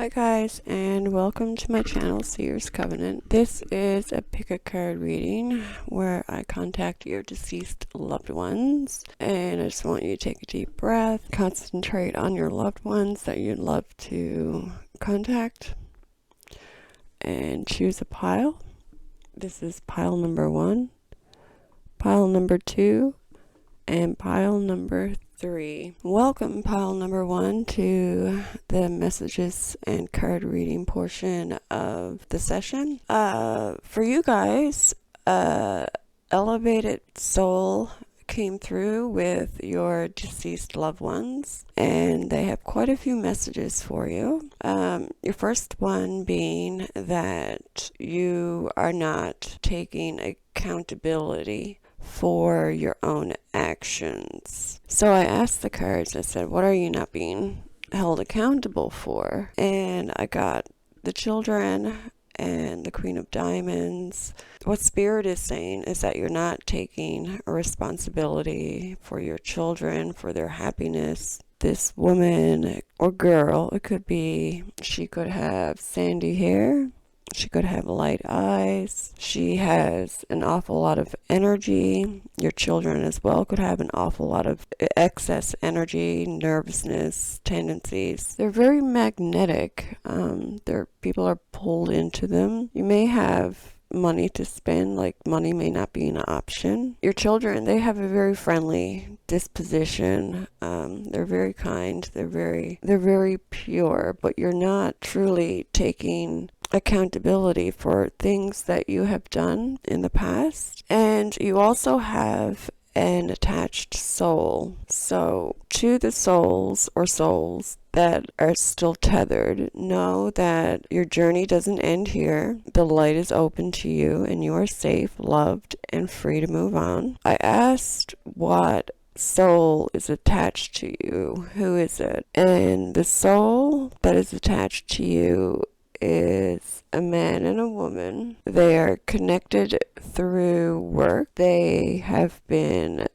Hi guys, and welcome to my channel, Seer's Covenant. This is a pick-a-card reading where I contact your deceased loved ones, and I just want you to take a deep breath, concentrate on your loved ones that you'd love to contact, and choose a pile. This is pile number 1, pile number 2, and pile number 3. Welcome, pile number 1, to the messages and card reading portion of the session. For you guys, elevated soul came through with your deceased loved ones, and they have quite a few messages for you. Your first one being that you are not taking accountability for your own actions. So I asked the cards, I said, what are you not being held accountable for? And I got the children and the Queen of Diamonds. What Spirit is saying is that you're not taking a responsibility for your children, for their happiness. This woman or girl, it could be, she could have sandy hair, she could have light eyes. She has an awful lot of energy. Your children as well could have an awful lot of excess energy, nervousness, tendencies. They're very magnetic. People are pulled into them. You may have money to spend, like money may not be an option. Your children, they have a very friendly disposition. They're very kind. They're very pure, but you're not truly taking accountability for things that you have done in the past. And you also have an attached soul. So to the souls that are still tethered, know that your journey doesn't end here. The light is open to you and you are safe, loved, and free to move on. I asked what soul is attached to you. Who is it? And the soul that is attached to you is a man and a woman. They are connected through work. They have been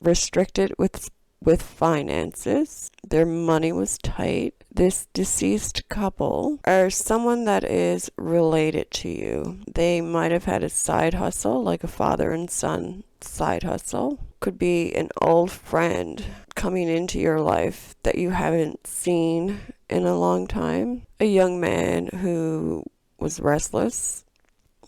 restricted with finances. Their money was tight. This deceased couple are someone that is related to you. They might have had a side hustle, like a father and son side hustle. Could be an old friend coming into your life that you haven't seen in a long time. A young man who was restless.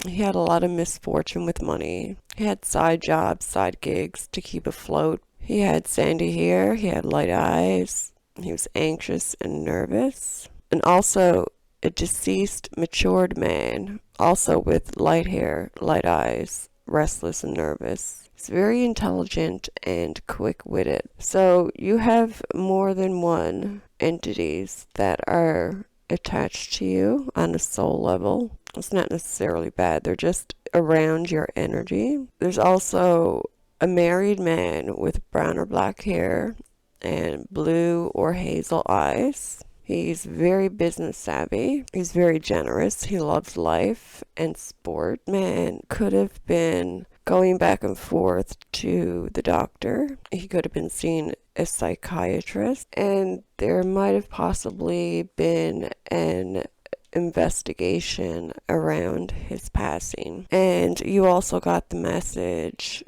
He had a lot of misfortune with money. He had side jobs, side gigs to keep afloat. He had sandy hair. He had light eyes. He was anxious and nervous. And also a deceased, matured man, also with light hair, light eyes, restless and nervous. He's very intelligent and quick-witted. So you have more than one entities that are attached to you on a soul level. It's not necessarily bad. They're just around your energy. There's also a married man with brown or black hair and blue or hazel eyes. He's very business savvy. He's very generous. He loves life and sport. Man could have been going back and forth to the doctor. He could have been seeing a psychiatrist, and there might have possibly been an investigation around his passing. And you also got the message,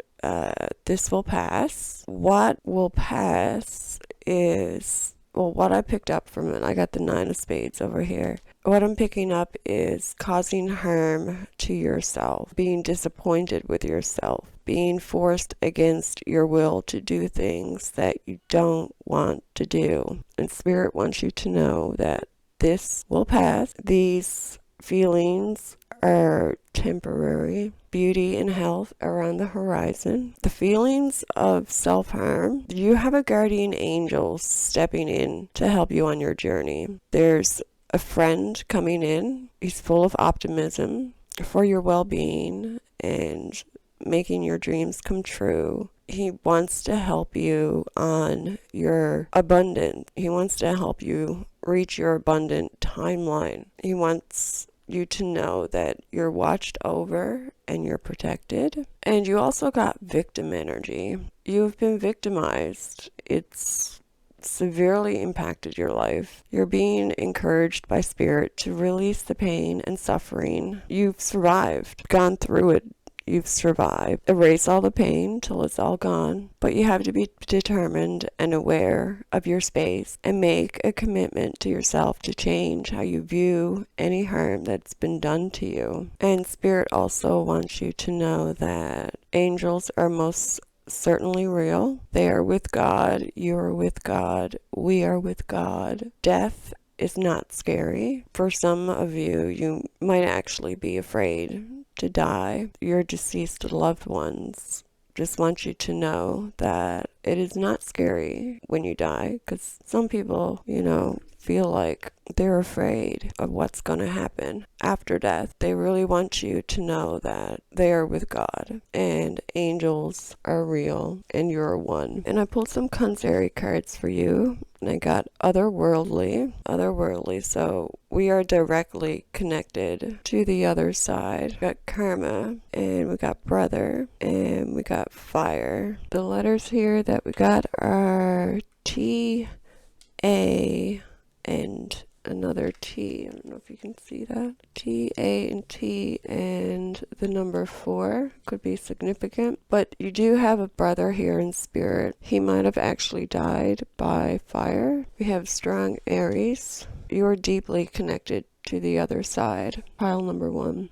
this will pass. What will pass is, well, what I picked up from it, I got the 9 of Spades over here. What I'm picking up is causing harm to yourself, being disappointed with yourself, being forced against your will to do things that you don't want to do. And Spirit wants you to know that this will pass. These feelings are temporary. Beauty and health are on the horizon. The feelings of self-harm, you have a guardian angel stepping in to help you on your journey. There's a friend coming in. He's full of optimism for your well-being and making your dreams come true. He wants to help you on your abundance. He wants to help you reach your abundant timeline. He wants you to know that you're watched over and you're protected. And you also got victim energy. You've been victimized. It's severely impacted your life. You're being encouraged by Spirit to release the pain and suffering. You've survived, gone through it. You've survived. Erase all the pain till it's all gone. But you have to be determined and aware of your space and make a commitment to yourself to change how you view any harm that's been done to you. And Spirit also wants you to know that angels are most certainly real. They are with God. You are with God. We are with God. Death is not scary. For some of you, you might actually be afraid to die. Your deceased loved ones just want you to know that it is not scary when you die, because some people, feel like they're afraid of what's going to happen after death. They really want you to know that they are with God and angels are real and you're one. And I pulled some Kanzeri cards for you, and I got otherworldly, so we are directly connected to the other side. We got karma, and we got brother, and we got fire. The letters here that we got are T, A, and another T. I don't know if you can see that. T, A, and T, and the number 4 could be significant. But you do have a brother here in spirit. He might have actually died by fire. We have strong Aries. You're deeply connected to the other side. Pile number 1.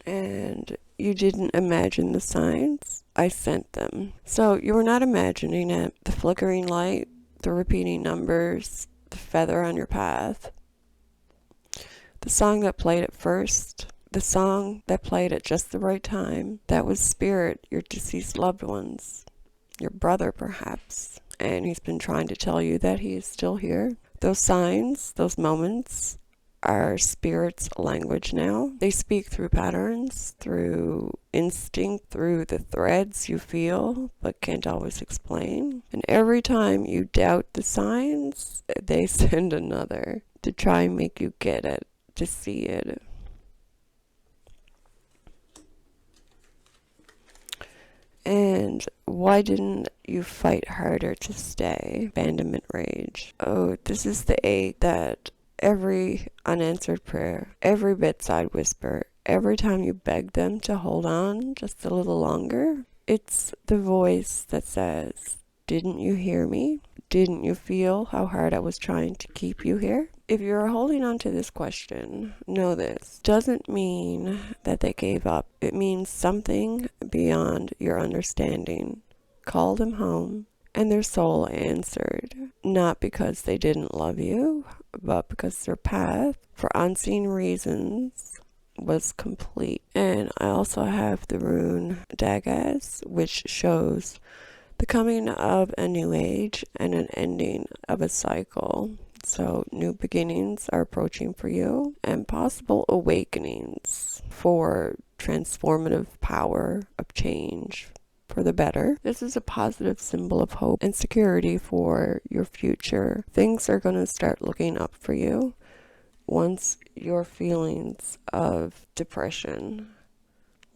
And you didn't imagine the signs. I sent them. So you were not imagining it. The flickering light, the repeating numbers, the feather on your path. The song that played at first, the song that played at just the right time, that was Spirit, your deceased loved ones, your brother perhaps. And he's been trying to tell you that he is still here. Those signs, those moments, are Spirit's language now. They speak through patterns, through instinct, through the threads you feel but can't always explain. And every time you doubt the signs, they send another to try and make you get it, to see it. And why didn't you fight harder to stay? Abandonment rage. Oh, this is the 8 that every unanswered prayer, every bedside whisper, every time you beg them to hold on just a little longer, it's the voice that says, didn't you hear me? Didn't you feel how hard I was trying to keep you here? If you're holding on to this question, know this doesn't mean that they gave up. It means something beyond your understanding called them home, and their soul answered, not because they didn't love you, but because their path, for unseen reasons, was complete. And I also have the rune Daggaz, which shows the coming of a new age and an ending of a cycle. So new beginnings are approaching for you, and possible awakenings for transformative power of change for the better. This is a positive symbol of hope and security for your future. Things are going to start looking up for you once your feelings of depression,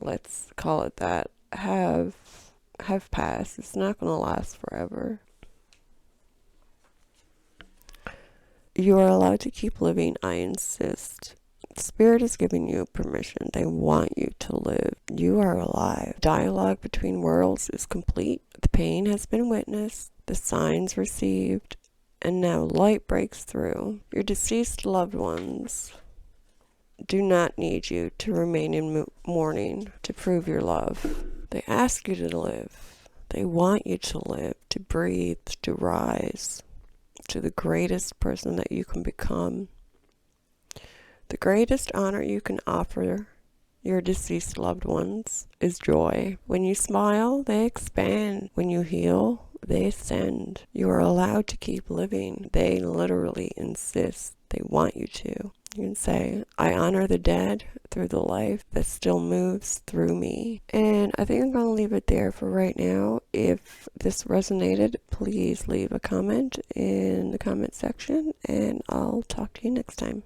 let's call it that, have passed. It's not going to last forever. You are allowed to keep living, I insist. Spirit is giving you permission. They want you to live. You are alive. Dialogue between worlds is complete. The pain has been witnessed, the signs received, and now light breaks through. Your deceased loved ones do not need you to remain in mourning to prove your love. They ask you to live. They want you to live, to breathe, to rise to the greatest person that you can become. The greatest honor you can offer your deceased loved ones is joy. When you smile, they expand. When you heal, they ascend. You are allowed to keep living. They literally insist. They want you to. You can say, I honor the dead through the life that still moves through me. And I think I'm going to leave it there for right now. If this resonated, please leave a comment in the comment section, and I'll talk to you next time.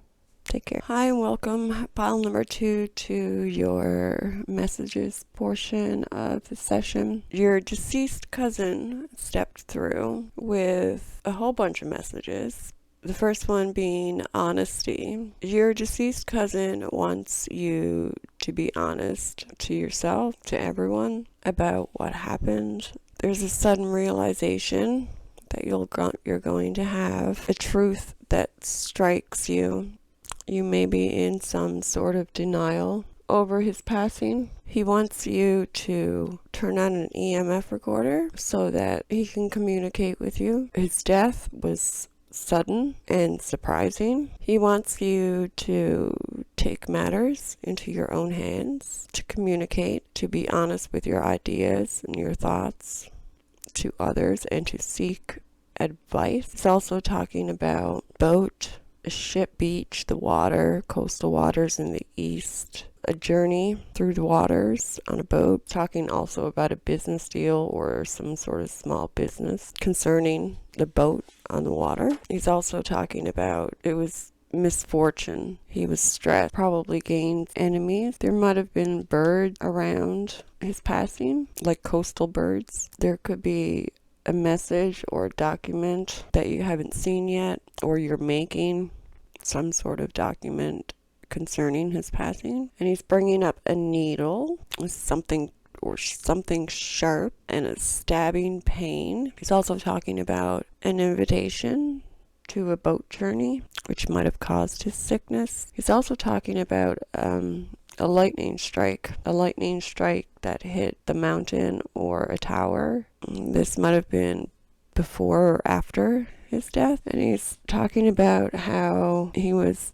Take care. Hi and welcome, pile number 2, to your messages portion of the session. Your deceased cousin stepped through with a whole bunch of messages. The first one being honesty. Your deceased cousin wants you to be honest to yourself, to everyone, about what happened. There's a sudden realization that you're going to have, a truth that strikes you. You may be in some sort of denial over his passing. He wants you to turn on an EMF recorder so that he can communicate with you. His death was sudden and surprising. He wants you to take matters into your own hands, to communicate, to be honest with your ideas and your thoughts to others, and to seek advice. It's also talking about boat, a ship, beach, the water, coastal waters in the east, a journey through the waters on a boat. Talking also about a business deal or some sort of small business concerning the boat on the water. He's also talking about it was misfortune. He was stressed, probably gained enemies. There might have been birds around his passing, like coastal birds. There could be a message or a document that you haven't seen yet, or you're making some sort of document concerning his passing. And he's bringing up a needle with something sharp and a stabbing pain. He's also talking about an invitation to a boat journey, which might have caused his sickness. He's also talking about a lightning strike that hit the mountain or a tower. This might have been before or after his death. And he's talking about how he was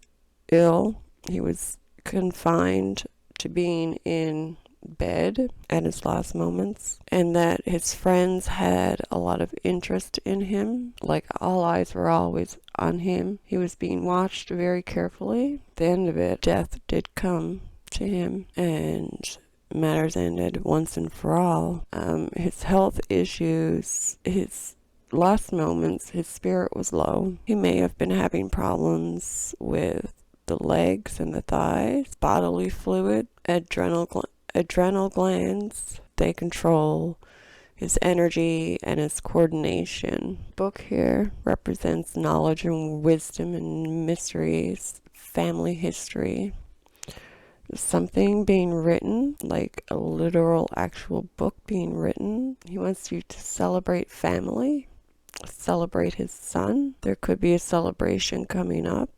ill. He was confined to being in bed at his last moments, and that his friends had a lot of interest in him. Like, all eyes were always on him. He was being watched very carefully. At the end of it, death did come to him, and matters ended once and for all. His health issues, his last moments, his spirit was low. He may have been having problems with the legs and the thighs, bodily fluid, adrenal glands. They control his energy and his coordination. Book here represents knowledge and wisdom and mysteries, family history. Something being written, like a literal actual book being written. He wants you to celebrate family, celebrate his son. There could be a celebration coming up,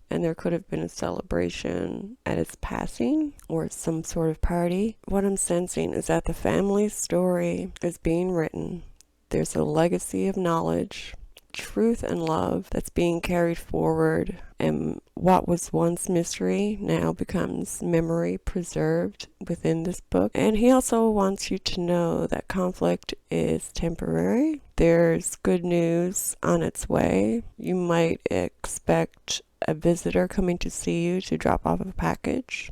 and there could have been a celebration at his passing or some sort of party. What I'm sensing is that the family story is being written. There's a legacy of knowledge, truth, and love that's being carried forward, and what was once mystery now becomes memory preserved within this book. And he also wants you to know that conflict is temporary. There's good news on its way. You might expect a visitor coming to see you to drop off a package,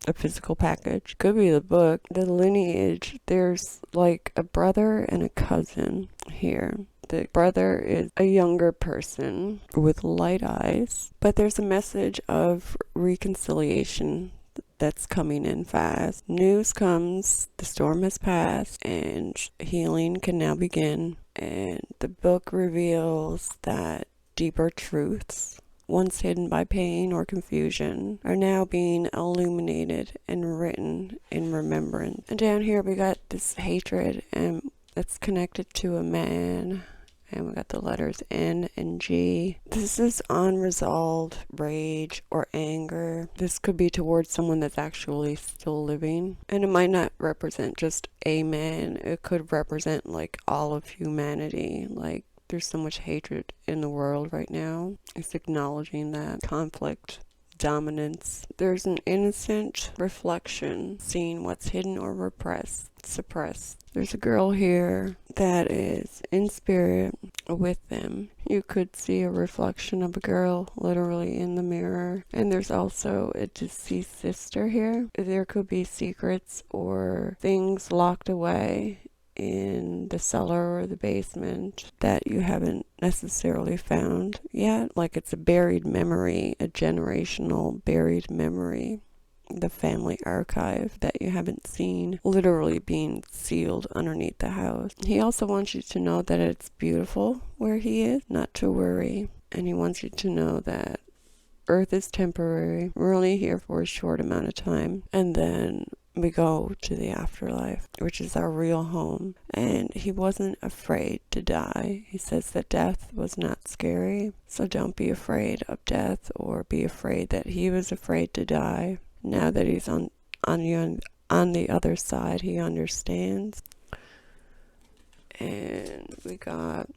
a physical package. Could be the book. The lineage, there's like a brother and a cousin here. The brother is a younger person with light eyes, but there's a message of reconciliation that's coming in fast. News comes, the storm has passed, and healing can now begin. And the book reveals that deeper truths, once hidden by pain or confusion, are now being illuminated and written in remembrance. And down here we got this hatred, and that's connected to a man. And we got the letters N and G. This is unresolved rage or anger. This could be towards someone that's actually still living. And it might not represent just a man. It could represent like all of humanity. Like, there's so much hatred in the world right now. It's acknowledging that conflict, dominance. There's an innocent reflection, seeing what's hidden or repressed, suppressed. There's a girl here that is in spirit with them. You could see a reflection of a girl literally in the mirror. And there's also a deceased sister here. There could be secrets or things locked away in the cellar or the basement that you haven't necessarily found yet. Like it's a buried memory, a generational buried memory. The family archive that you haven't seen literally being sealed underneath the house. He also wants you to know that it's beautiful where he is, not to worry. And he wants you to know that Earth is temporary. We're only here for a short amount of time. And then we go to the afterlife, which is our real home. And he wasn't afraid to die. He says that death was not scary. So don't be afraid of death or be afraid that he was afraid to die. Now that he's on the other side, he understands. And we got,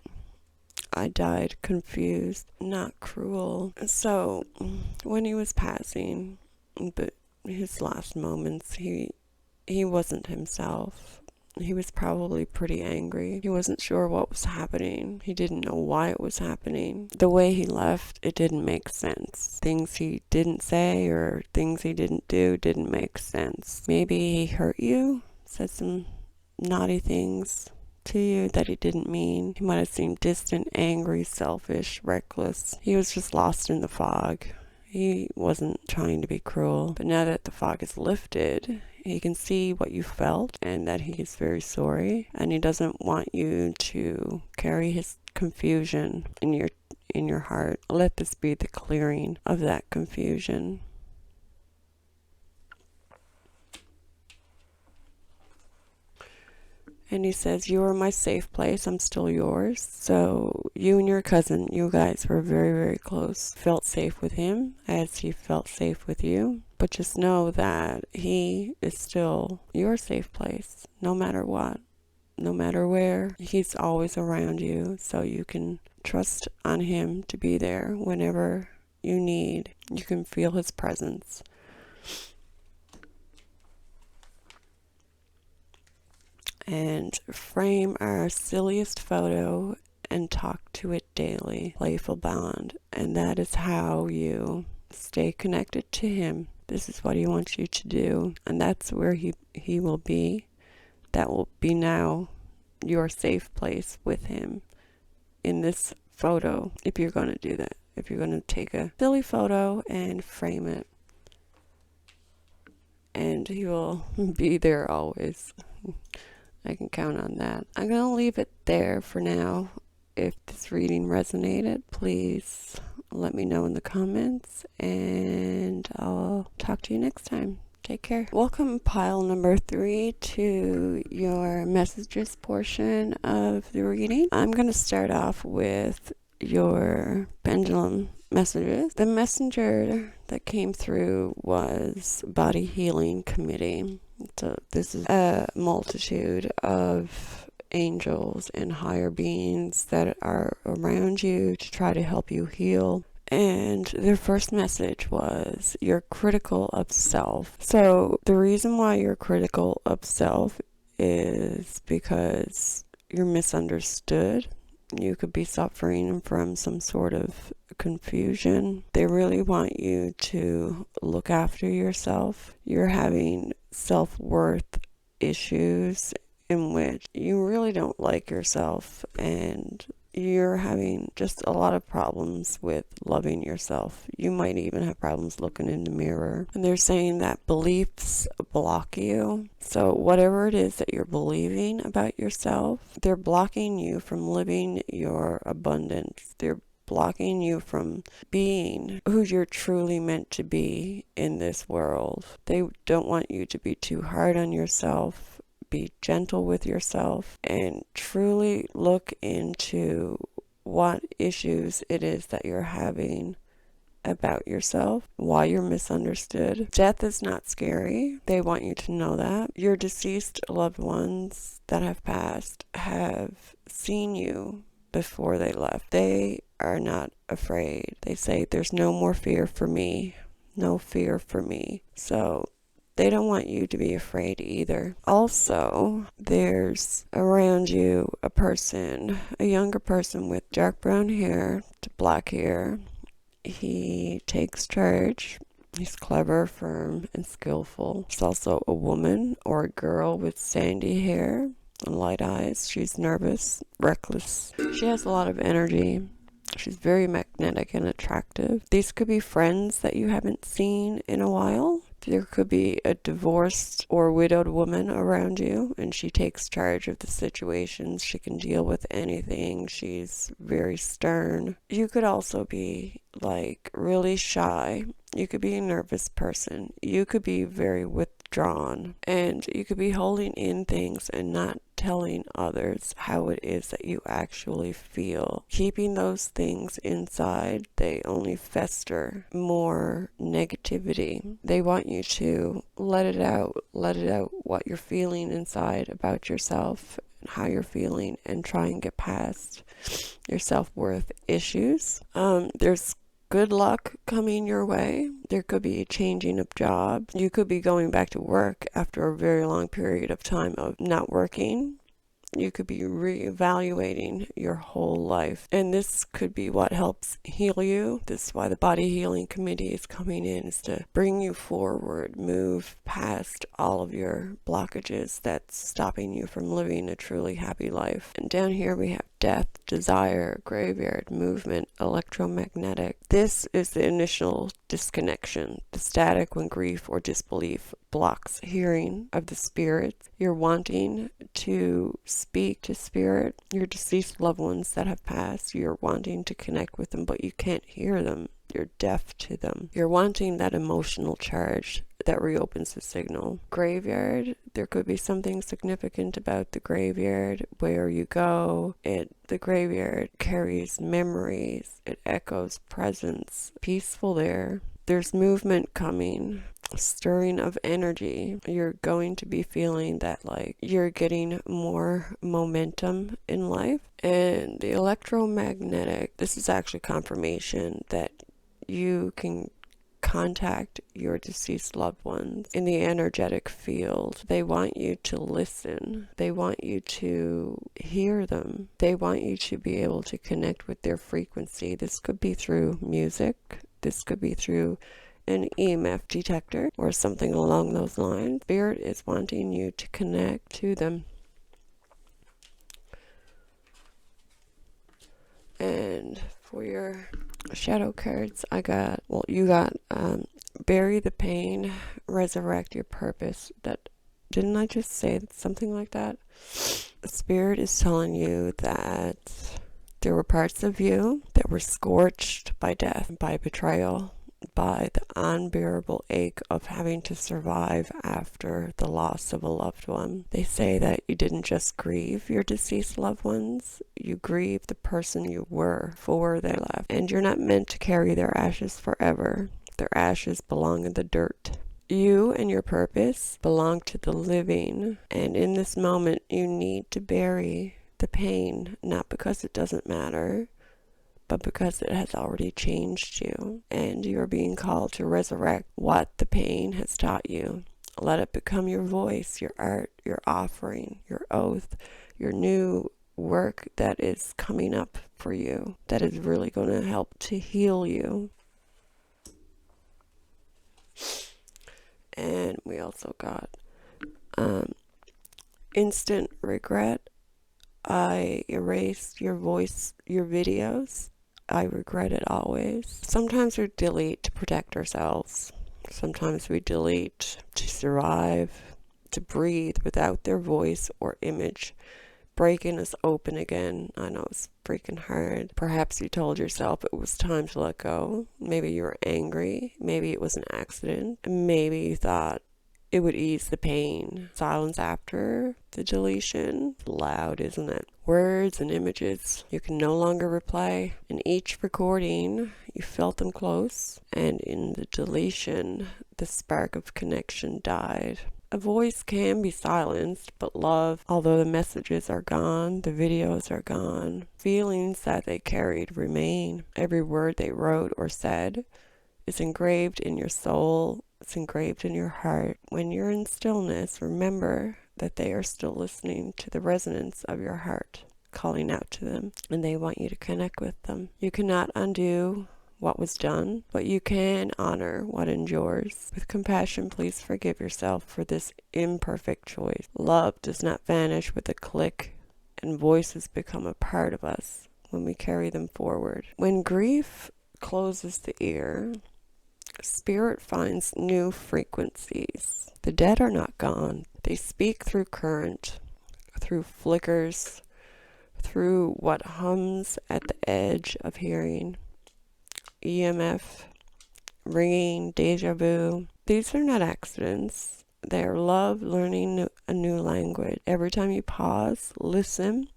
I died confused, not cruel. So when he was passing, but his last moments, he wasn't himself. He was probably pretty angry. He wasn't sure what was happening. He didn't know why it was happening. The way he left, it didn't make sense. Things he didn't say or things he didn't do didn't make sense. Maybe he hurt you, said some naughty things to you that he didn't mean. He might have seemed distant, angry, selfish, reckless. He was just lost in the fog. He wasn't trying to be cruel. But now that the fog is lifted, he can see what you felt and that he is very sorry. And he doesn't want you to carry his confusion in your heart. Let this be the clearing of that confusion. And he says, you are my safe place. I'm still yours. So you and your cousin, you guys were very, very close. Felt safe with him as he felt safe with you. But just know that he is still your safe place, no matter what, no matter where. He's always around you, so you can trust on him to be there whenever you need. You can feel his presence. And frame our silliest photo and talk to it daily. Playful bond. And that is how you stay connected to him. This is what he wants you to do. And that's where he will be. That will be now your safe place with him in this photo, if you're going to do that. If you're going to take a silly photo and frame it. And he will be there always. I can count on that. I'm going to leave it there for now. If this reading resonated, please let me know in the comments, and I'll talk to you next time. Take care. Welcome, pile number 3, to your messages portion of the reading. I'm going to start off with your pendulum messages. The messenger that came through was Body Healing Committee. So this is a multitude of angels and higher beings that are around you to try to help you heal. And their first message was, you're critical of self. So the reason why you're critical of self is because you're misunderstood. You could be suffering from some sort of confusion. They really want you to look after yourself. You're having self-worth issues in which you really don't like yourself, and you're having just a lot of problems with loving yourself. You might even have problems looking in the mirror. And they're saying that beliefs block you. So whatever it is that you're believing about yourself, they're blocking you from living your abundance. They're blocking you from being who you're truly meant to be in this world. They don't want you to be too hard on yourself. Be gentle with yourself and truly look into what issues it is that you're having about yourself, why you're misunderstood. Death is not scary. They want you to know that. Your deceased loved ones that have passed have seen you before they left. They are not afraid. They say, there's no more fear for me. No fear for me. So they don't want you to be afraid either. Also, there's around you a person, a younger person with dark brown hair to black hair. He takes charge. He's clever, firm, and skillful. There's also a woman or a girl with sandy hair. light eyes. She's nervous, reckless. She has a lot of energy. She's very magnetic and attractive. These could be friends that you haven't seen in a while. There could be a divorced or widowed woman around you, and she takes charge of the situations. She can deal with anything. She's very stern. You could also be like really shy. You could be a nervous person. You could be very withdrawn, and you could be holding in things and not telling others how it is that you actually feel. Keeping those things inside, they only fester more negativity. They want you to let it out what you're feeling inside about yourself and how you're feeling, and try and get past your self-worth issues. There's good luck coming your way. There could be a changing of job. You could be going back to work after a very long period of time of not working. You could be reevaluating your whole life. And this could be what helps heal you. This is why the Body Healing Committee is coming in, is to bring you forward, move past all of your blockages that's stopping you from living a truly happy life. And down here we have death, desire, graveyard, movement, electromagnetic. This is the initial disconnection, the static when grief or disbelief blocks hearing of the spirits. You're wanting to speak to spirit, your deceased loved ones that have passed. You're wanting to connect with them, but you can't hear them. You're deaf to them. You're wanting that emotional charge that reopens the signal. Graveyard, there could be something significant about the graveyard. Where you go, the graveyard carries memories. It echoes presence. Peaceful there. There's movement coming. Stirring of energy. You're going to be feeling that like you're getting more momentum in life. And the electromagnetic, this is actually confirmation that you can contact your deceased loved ones in the energetic field. They want you to listen. They want you to hear them. They want you to be able to connect with their frequency. This could be through music. This could be through an EMF detector or something along those lines. Spirit is wanting you to connect to them. And for your shadow cards, you got bury the pain, resurrect your purpose. Didn't I just say something like that? The Spirit is telling you that there were parts of you that were scorched by death, by betrayal, by the unbearable ache of having to survive after the loss of a loved one. They say that you didn't just grieve your deceased loved ones, you grieve the person you were before they left. And you're not meant to carry their ashes forever. Their ashes belong in the dirt. You and your purpose belong to the living. And in this moment, you need to bury the pain, not because it doesn't matter, but because it has already changed you, and you're being called to resurrect what the pain has taught you. Let it become your voice, your art, your offering, your oath, your new work that is coming up for you, that is really going to help to heal you. And we also got instant regret. I erased your voice, your videos. I regret it always. Sometimes we delete to protect ourselves. Sometimes we delete to survive, to breathe without their voice or image. Breaking us open again. I know it's freaking hard. Perhaps you told yourself it was time to let go. Maybe you were angry. Maybe it was an accident. Maybe you thought it would ease the pain. Silence after the deletion. Loud, isn't it? Words and images you can no longer replay. In each recording, you felt them close, and in the deletion, the spark of connection died. A voice can be silenced, but love, although the messages are gone, the videos are gone, feelings that they carried remain. Every word they wrote or said is engraved in your soul. It's engraved in your heart. When you're in stillness, remember that they are still listening to the resonance of your heart, calling out to them, and they want you to connect with them. You cannot undo what was done, but you can honor what endures. With compassion, please forgive yourself for this imperfect choice. Love does not vanish with a click, and voices become a part of us when we carry them forward. When grief closes the ear, spirit finds new frequencies. The dead are not gone. They speak through current, through flickers, through what hums at the edge of hearing. EMF, ringing, deja vu. These are not accidents. They are love learning a new language. Every time you pause, listen,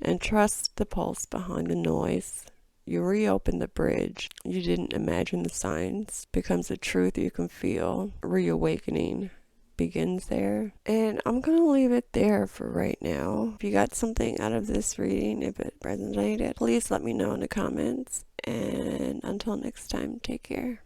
and trust the pulse behind the noise, you reopen the bridge. You didn't imagine the signs. Becomes a truth you can feel. Reawakening begins there. And I'm going to leave it there for right now. If you got something out of this reading, if it resonated, please let me know in the comments. And until next time, take care.